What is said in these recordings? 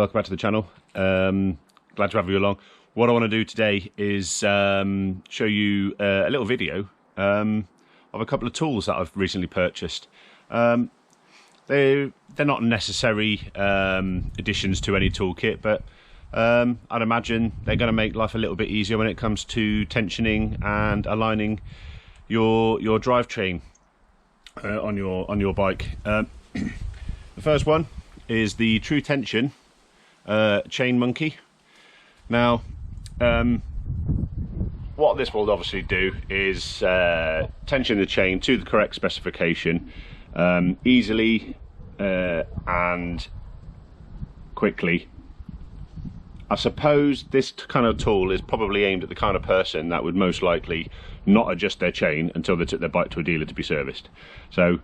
welcome back to the channel. Glad to have you along. What I want to do today is show you a little video of a couple of tools that I've recently purchased. They're not necessary additions to any toolkit, but I'd imagine they're going to make life a little bit easier when it comes to tensioning and aligning your drivetrain on your bike. The first one is the Tru-Tension chain monkey. Now, what this will obviously do is tension the chain to the correct specification easily and quickly. I suppose this kind of tool is probably aimed at the kind of person that would most likely not adjust their chain until they took their bike to a dealer to be serviced. So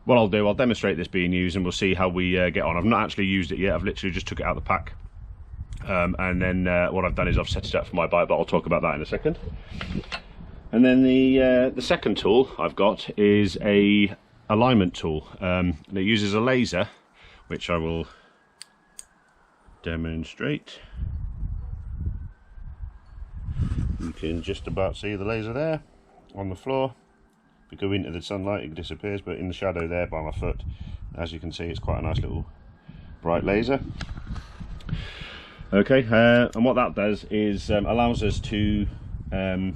what I'll do, I'll demonstrate this being used and we'll see how we get on. I've not actually used it yet, I've literally just took it out of the pack. And then what I've done is I've set it up for my bike, but I'll talk about that in a second. And then the second tool I've got is a alignment tool. And it uses a laser, which I will demonstrate. You can just about see the laser there on the floor. If you go into the sunlight it disappears, but in the shadow there by my foot, as you can see, it's quite a nice little bright laser. Okay, and what that does is allows us to, prior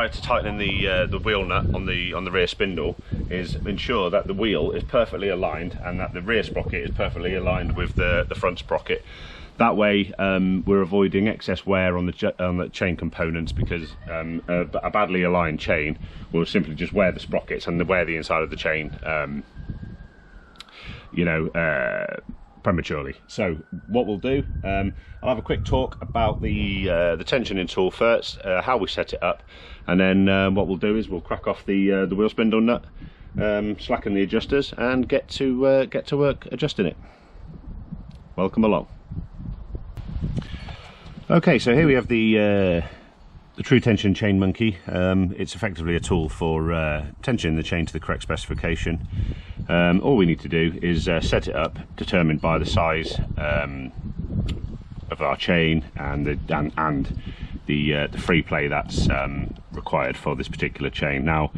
to tightening the wheel nut on the rear spindle, is ensure that the wheel is perfectly aligned and that the rear sprocket is perfectly aligned with the front sprocket. That way we're avoiding excess wear on the chain components, because a badly aligned chain will simply just wear the sprockets and wear the inside of the chain, prematurely. So what we'll do, I'll have a quick talk about the tensioning tool first, how we set it up, and then what we'll do is we'll crack off the wheel spindle nut, slacken the adjusters, and get to work adjusting it. Welcome along. Okay, so here we have the Tru-Tension chain monkey. It's effectively a tool for tensioning the chain to the correct specification. All we need to do is set it up, determined by the size of our chain and the free play that's required for this particular chain. Now,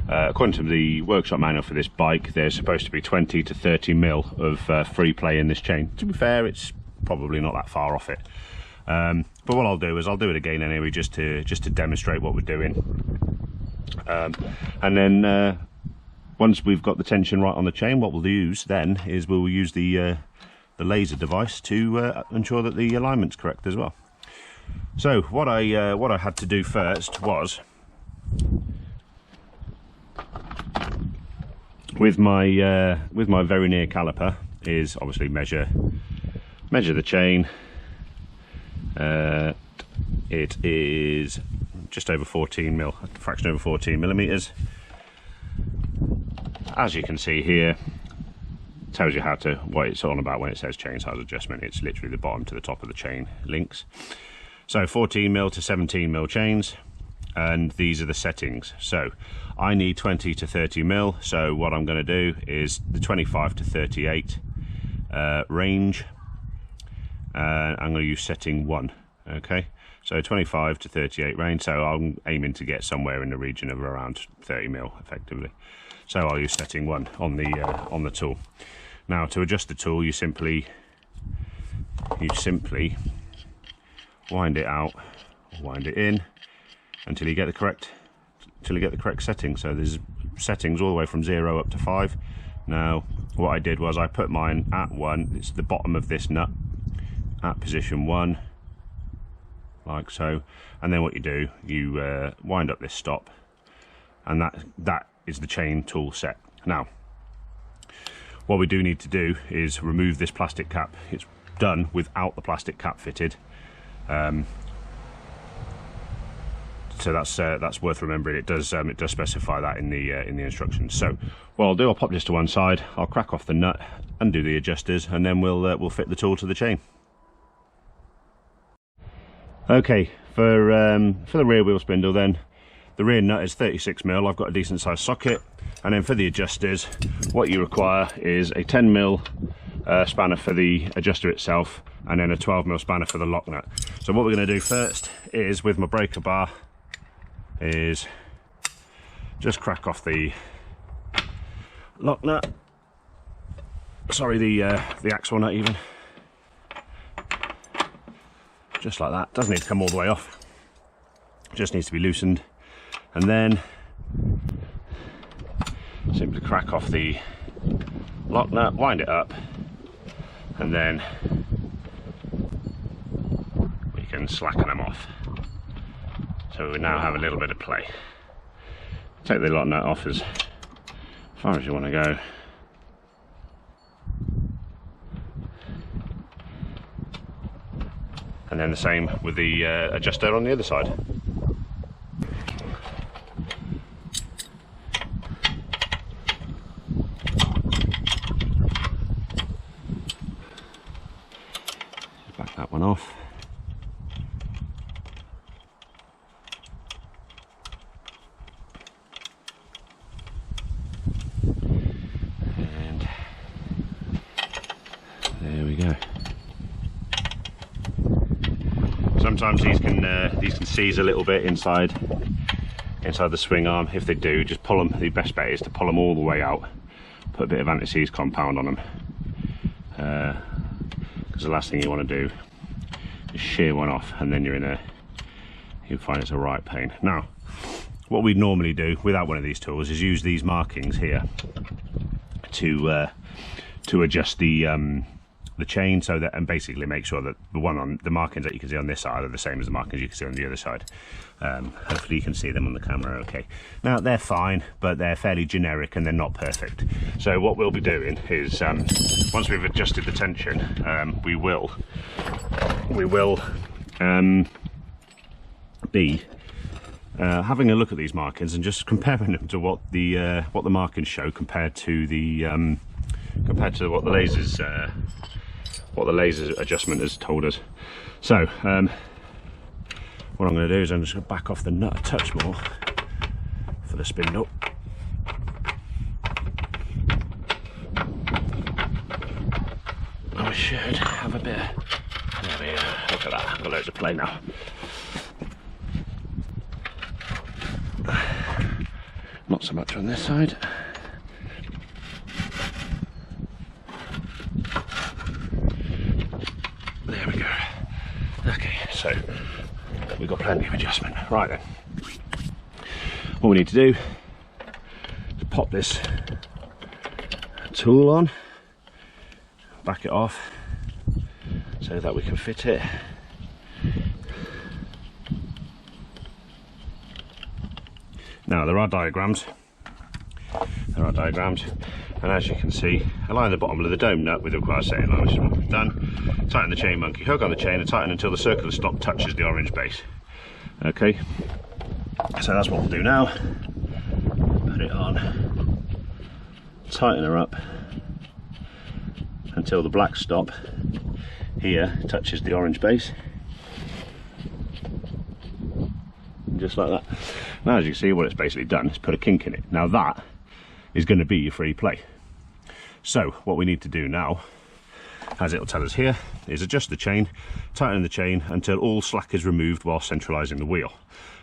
according to the workshop manual for this bike, there's supposed to be 20 to 30 mil of free play in this chain. To be fair, it's probably not that far off it. But what I'll do is I'll do it again anyway, just to demonstrate what we're doing. And then once we've got the tension right on the chain, what we'll use then is we'll use the laser device to ensure that the alignment's correct as well. So what I had to do first was, with my very near caliper, is obviously measure the chain. It is just over 14 mil, a fraction over 14 millimeters. As you can see here, it tells you what it's on about when it says chain size adjustment. It's literally the bottom to the top of the chain links. So 14 mil to 17 mil chains, and these are the settings. So I need 20 to 30 mil. So what I'm going to do is the 25 to 38 range. I'm going to use setting 1. Okay, so 25 to 38 range, so I'm aiming to get somewhere in the region of around 30 mil effectively. So I'll use setting 1 on the tool. Now, to adjust the tool, you simply wind it out, wind it in until you get the correct setting. So there's settings all the way from 0 up to 5. Now, what I did was I put mine at 1. It's the bottom of this nut, at position 1, like so. And then what you do, you wind up this stop, and that is the chain tool set. Now, what we do need to do is remove this plastic cap. It's done without the plastic cap fitted, so that's worth remembering. It does specify that in the instructions. So what I'll do, I'll pop this to one side, I'll crack off the nut, undo the adjusters, and then we'll fit the tool to the chain. Okay, for the rear wheel spindle then, the rear nut is 36 mil. I've got a decent sized socket, and then for the adjusters, what you require is a 10 mil spanner for the adjuster itself, and then a 12mm spanner for the lock nut. So what we're going to do first is, with my breaker bar, is just crack off the lock nut, sorry, the axle nut even, just like that. Doesn't need to come all the way off, just needs to be loosened, and then simply crack off the lock nut, wind it up, and then we can slacken them off. So we now have a little bit of play. Take the lock nut off as far as you want to go. And then the same with the adjuster on the other side. Back that one off. And there we go. Sometimes these can seize a little bit inside the swing arm. If they do, just pull them. The best bet is to pull them all the way out. Put a bit of anti-seize compound on them, because the last thing you want to do is shear one off, and then you'll find it's a right pain. Now, what we'd normally do without one of these tools is use these markings here to adjust the chain, so that, and basically make sure that the markings that you can see on this side are the same as the markings you can see on the other side. Hopefully you can see them on the camera okay. Now, they're fine, but they're fairly generic and they're not perfect. So what we'll be doing is, once we've adjusted the tension, we will be having a look at these markings and just comparing them to what the markings show compared to what the laser adjustment has told us. So what I'm going to do is I'm just going to back off the nut a touch more for the spindle. I should have a bit of, there we go, look at that, I've got loads of play now. Not so much on this side. There we go. Okay, so we've got plenty of adjustment. Right then, what we need to do is pop this tool on, back it off so that we can fit it. Now there are diagrams, and as you can see, align the bottom of the dome nut with the required setting line, which is what we've done. Tighten the chain monkey hook on the chain and tighten until the circular stop touches the orange base. Okay, so that's what we'll do now. Put it on, tighten her up until the black stop here touches the orange base. Just like that. Now, as you can see, what it's basically done is put a kink in it. Now that is going to be your free play. So what we need to do now, as it'll tell us here, is adjust the chain, tighten the chain until all slack is removed while centralising the wheel.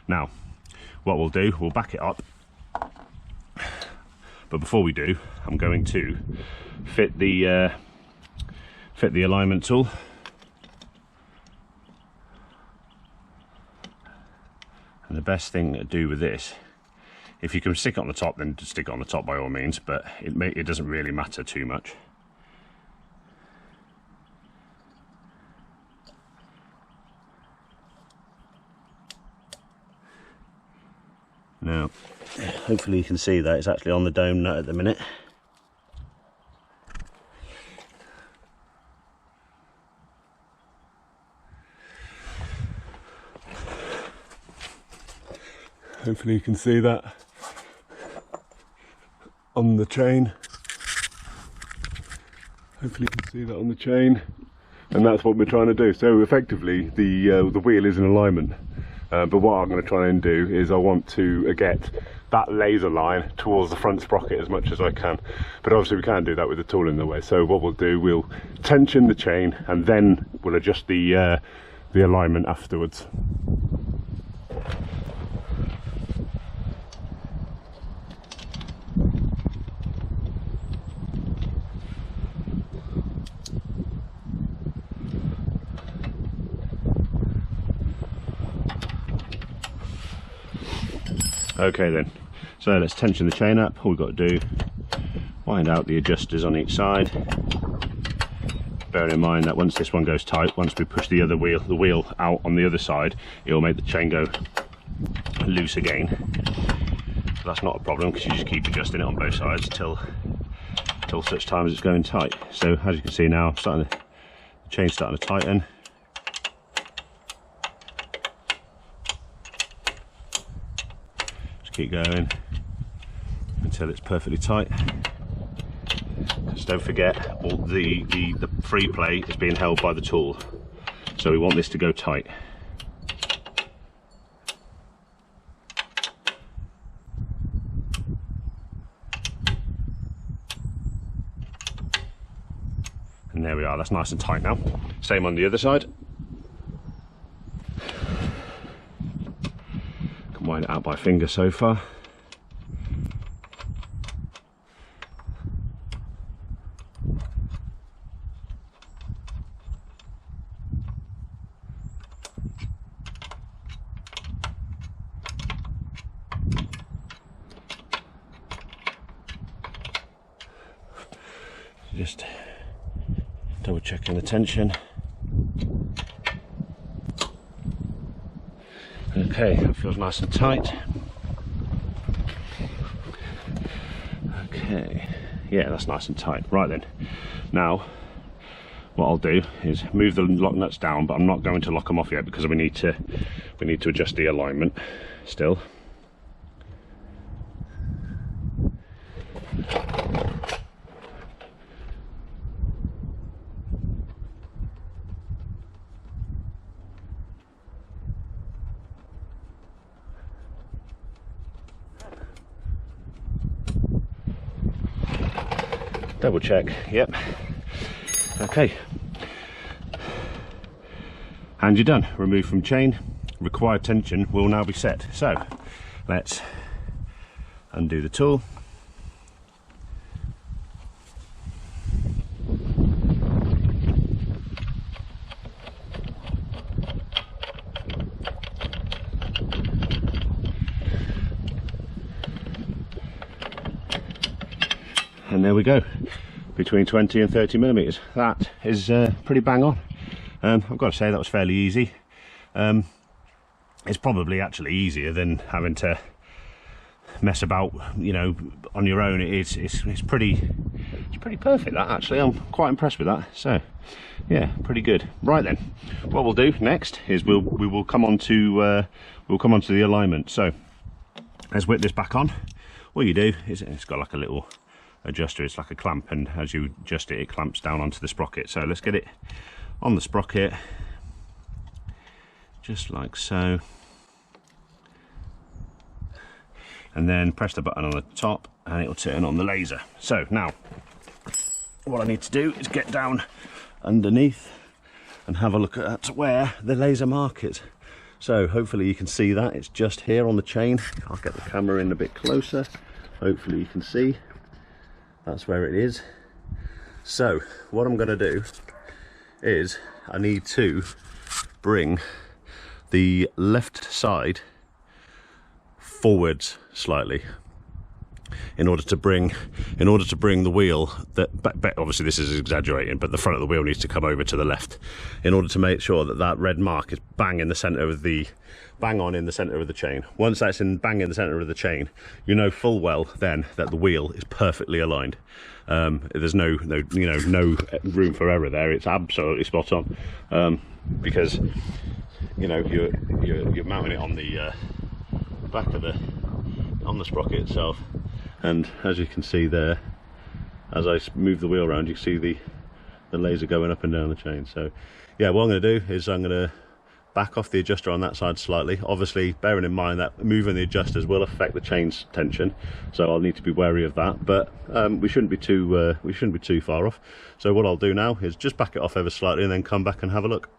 Now, what we'll do, we'll back it up, but before we do, I'm going to fit the alignment tool. And the best thing to do with this, if you can stick it on the top, then stick it on the top by all means, but it doesn't really matter too much. Now, hopefully you can see that it's actually on the dome nut at the minute. Hopefully you can see that on the chain. Hopefully you can see that on the chain, and that's what we're trying to do. So effectively, the wheel is in alignment. But what I'm going to try and do is I want to get that laser line towards the front sprocket as much as I can. But obviously we can't do that with the tool in the way. So what we'll do, we'll tension the chain and then we'll adjust the alignment afterwards. Okay then, so let's tension the chain up. All we've got to do, wind out the adjusters on each side. Bearing in mind that once this one goes tight, once we push the wheel out on the other side, it will make the chain go loose again. So that's not a problem, because you just keep adjusting it on both sides till such time as it's going tight. So as you can see now, the chain's starting to tighten. Keep going until it's perfectly tight. Just don't forget, all the free play is being held by the tool, so we want this to go tight. And there we are, that's nice and tight now. Same on the other side. Wind it out by finger so far. Just double checking the tension. Okay, that feels nice and tight. Okay, yeah, that's nice and tight. Right then, now what I'll do is move the lock nuts down, but I'm not going to lock them off yet because we need to adjust the alignment still. Double check, yep. Okay. And you're done. Remove from chain. Required tension will now be set. So let's undo the tool. And there we go, between 20 and 30 millimeters. That is pretty bang on. I've got to say that was fairly easy. It's probably actually easier than having to mess about, you know, on your own. It's pretty perfect, that actually. I'm quite impressed with that. So yeah, pretty good. Right then, what we'll do next is we will come on to the alignment. So let's whip this back on. What you do is, it's got like a little adjuster, it's like a clamp, and as you adjust it, it clamps down onto the sprocket. So let's get it on the sprocket, just like so, and then press the button on the top and it will turn on the laser. So now what I need to do is get down underneath and have a look at where the laser mark is. So hopefully you can see that it's just here on the chain. I'll get the camera in a bit closer. Hopefully you can see that's where it is. So what I'm going to do is I need to bring the left side forwards slightly in order to bring the wheel, that obviously this is exaggerating, but the front of the wheel needs to come over to the left in order to make sure that that red mark is bang on in the center of the chain. Once that's bang in the center of the chain, you know full well then that the wheel is perfectly aligned. There's no room for error there. It's absolutely spot on, because you know you're mounting it on the back of on the sprocket itself, and as you can see there, as I move the wheel around, you can see the laser going up and down the chain. So yeah, what I'm going to do is I'm going to back off the adjuster on that side slightly, obviously bearing in mind that moving the adjusters will affect the chain's tension, so I'll need to be wary of that, but we shouldn't be too far off. So what I'll do now is just back it off ever slightly and then come back and have a look.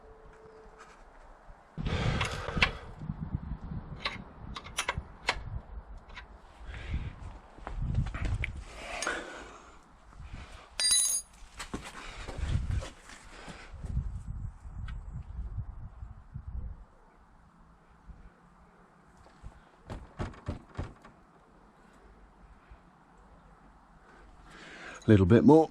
A little bit more.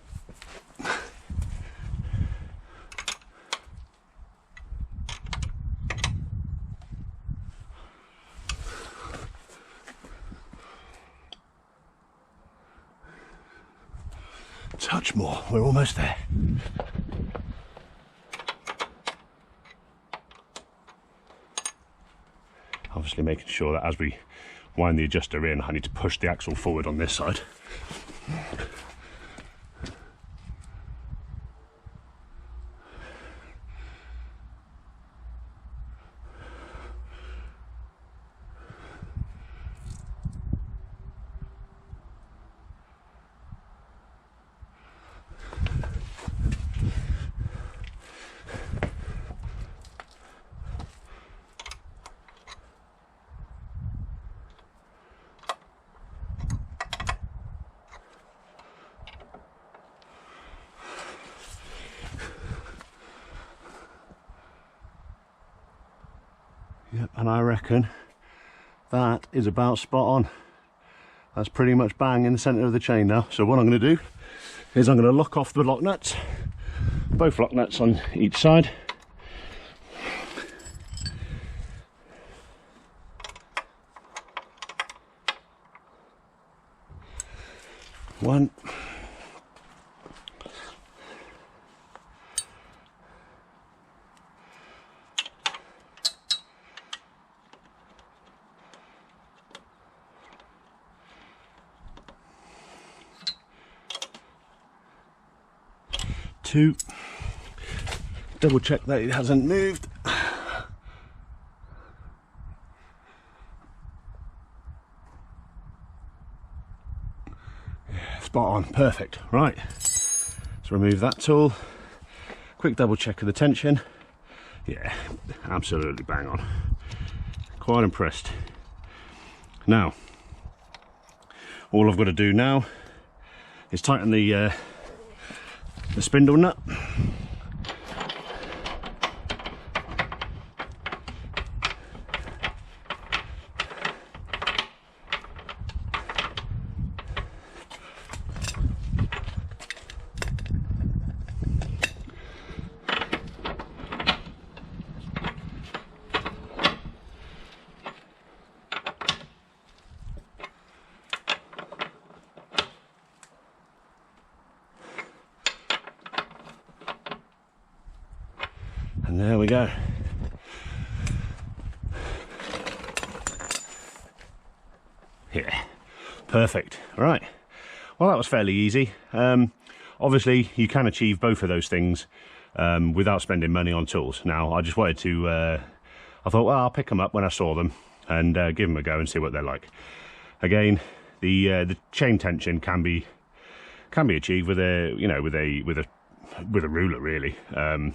Touch more, we're almost there. Obviously making sure that as we wind the adjuster in, I need to push the axle forward on this side. Yep, and I reckon that is about spot on. That's pretty much bang in the centre of the chain now. So what I'm going to do is I'm going to lock off the lock nuts, both lock nuts on each side. One. Two. Double check that it hasn't moved. Yeah, spot on, perfect. Right, let's remove that tool. Quick double check of the tension. Yeah, absolutely bang on. Quite impressed. Now, all I've got to do now is tighten the spindle nut. And there we go. Yeah, perfect. Right, well that was fairly easy. Obviously you can achieve both of those things without spending money on tools. Now I just wanted to, I thought, well, I'll pick them up when I saw them and give them a go and see what they're like. Again, the chain tension can be achieved with a, you know, with a ruler really, and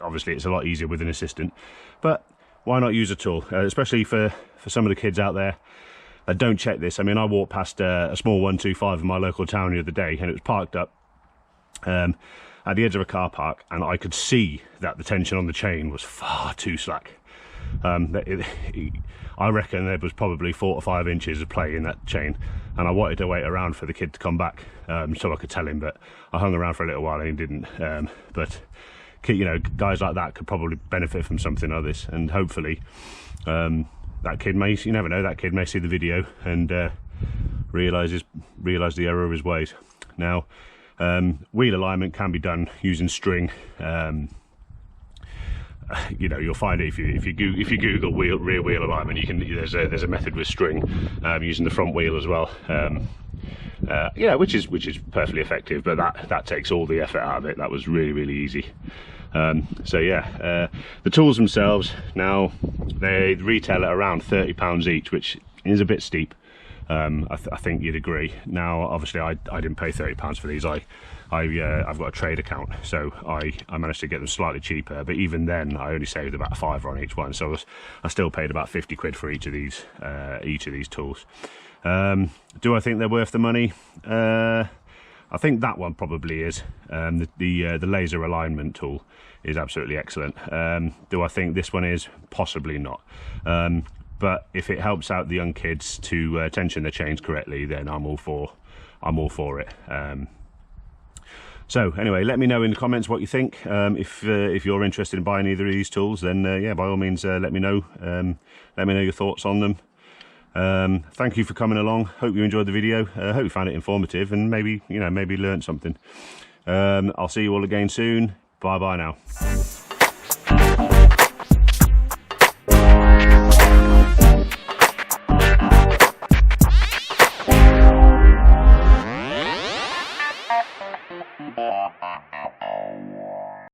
obviously it's a lot easier with an assistant, but why not use a tool, especially for some of the kids out there that don't check this. I mean, I walked past a small 125 in my local town the other day and it was parked up at the edge of a car park, and I could see that the tension on the chain was far too slack. I reckon there was probably 4 or 5 inches of play in that chain, and I wanted to wait around for the kid to come back so I could tell him, but I hung around for a little while and he didn't. But you know, guys like that could probably benefit from something like this, and hopefully that kid may, you never know, that kid may see the video and realise the error of his ways. Now, wheel alignment can be done using string. You know, you'll find it if you Google rear wheel alignment. You can, there's a method with string using the front wheel as well. Yeah, which is perfectly effective, but that takes all the effort out of it. That was really easy. So yeah, the tools themselves now, they retail at around £30 each, which is a bit steep. I think you'd agree. Now obviously I didn't pay £30 for these. I've got a trade account, so I managed to get them slightly cheaper, but even then I only saved about £5 on each one, so I still paid about 50 quid for each of these tools. Do I think they're worth the money? I think that one probably is. The laser alignment tool is absolutely excellent. Do I think this one is? Possibly not. But if it helps out the young kids to tension the chains correctly, then I'm all for it. So anyway, let me know in the comments what you think. If you're interested in buying either of these tools, then yeah, by all means, let me know. Let me know your thoughts on them. Thank you for coming along. Hope you enjoyed the video. Hope you found it informative and maybe learned something. I'll see you all again soon. Bye bye now. Oh.